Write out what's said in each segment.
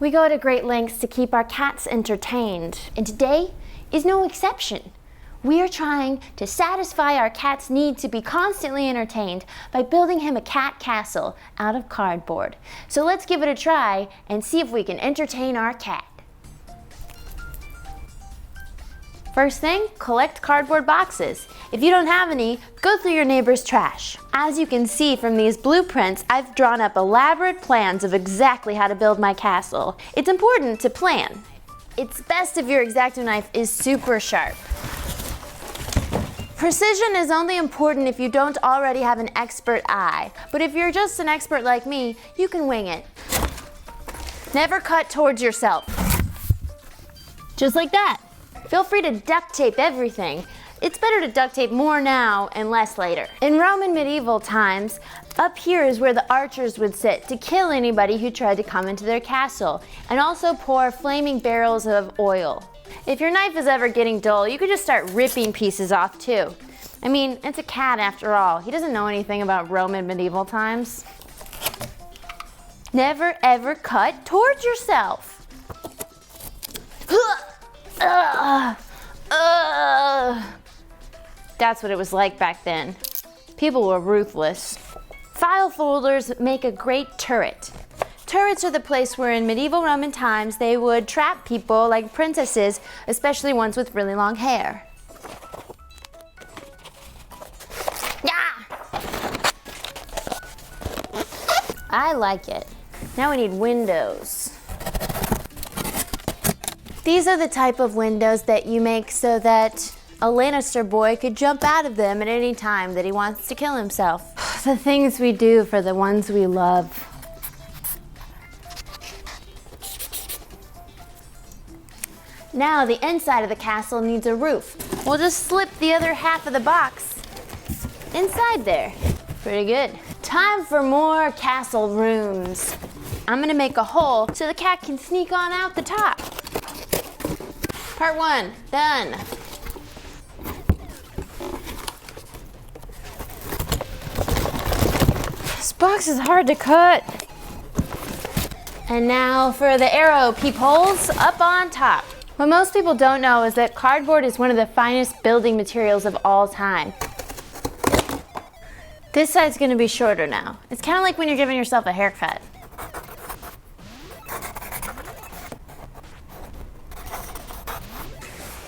We go to great lengths to keep our cats entertained, and today is no exception. We are trying to satisfy our cat's need to be constantly entertained by building him a cat castle out of cardboard. So let's give it a try and see if we can entertain our cat. First thing, collect cardboard boxes. If you don't have any, go through your neighbor's trash. As you can see from these blueprints, I've drawn up elaborate plans of exactly how to build my castle. It's important to plan. It's best if your X-Acto knife is super sharp. Precision is only important if you don't already have an expert eye, but if you're just an expert like me, you can wing it. Never cut towards yourself. Just like that. Feel free to duct tape everything. It's better to duct tape more now and less later. In Roman medieval times, up here is where the archers would sit to kill anybody who tried to come into their castle, and also pour flaming barrels of oil. If your knife is ever getting dull, you could just start ripping pieces off too. I mean, it's a cat after all. He doesn't know anything about Roman medieval times. Never ever cut towards yourself. That's what it was like back then. People were ruthless. File folders make a great turret. Turrets are the place where in medieval Roman times they would trap people like princesses, especially ones with really long hair. I like it. Now we need windows. These are the type of windows that you make so that a Lannister boy could jump out of them at any time that he wants to kill himself. The things we do for the ones we love. Now the inside of the castle needs a roof. We'll just slip the other half of the box inside there. Pretty good. Time for more castle rooms. I'm gonna make a hole so the cat can sneak on out the top. Part 1, done. This box is hard to cut. And now for the arrow peepholes up on top. What most people don't know is that cardboard is one of the finest building materials of all time. This side's gonna be shorter now. It's kind of like when you're giving yourself a haircut.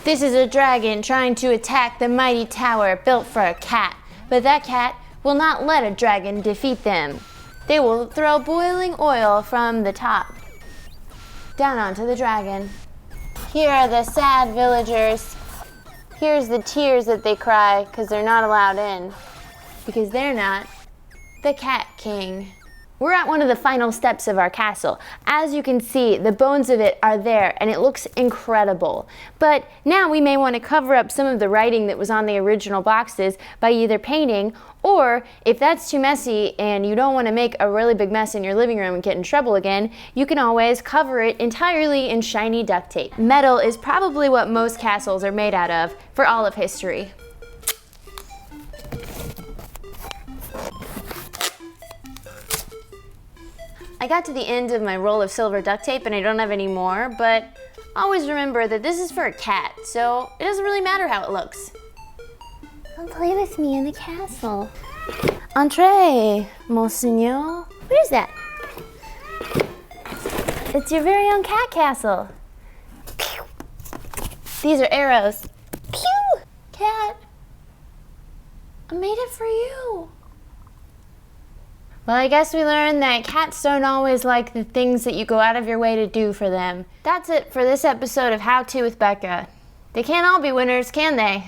This is a dragon trying to attack the mighty tower built for a cat, but that cat will not let a dragon defeat them. They will throw boiling oil from the top down onto the dragon. Here are the sad villagers. Here's the tears that they cry because they're not allowed in, because they're not the Cat King. We're at one of the final steps of our castle. As you can see, the bones of it are there and it looks incredible. But now we may want to cover up some of the writing that was on the original boxes by either painting, or if that's too messy and you don't want to make a really big mess in your living room and get in trouble again, you can always cover it entirely in shiny duct tape. Metal is probably what most castles are made out of for all of history. I got to the end of my roll of silver duct tape and I don't have any more, but always remember that this is for a cat, so it doesn't really matter how it looks. Come play with me in the castle. Entree, Monseigneur. What is that? It's your very own cat castle. Pew. These are arrows. Pew! Cat, I made it for you. Well, I guess we learned that cats don't always like the things that you go out of your way to do for them. That's it for this episode of How To with Becca. They can't all be winners, can they?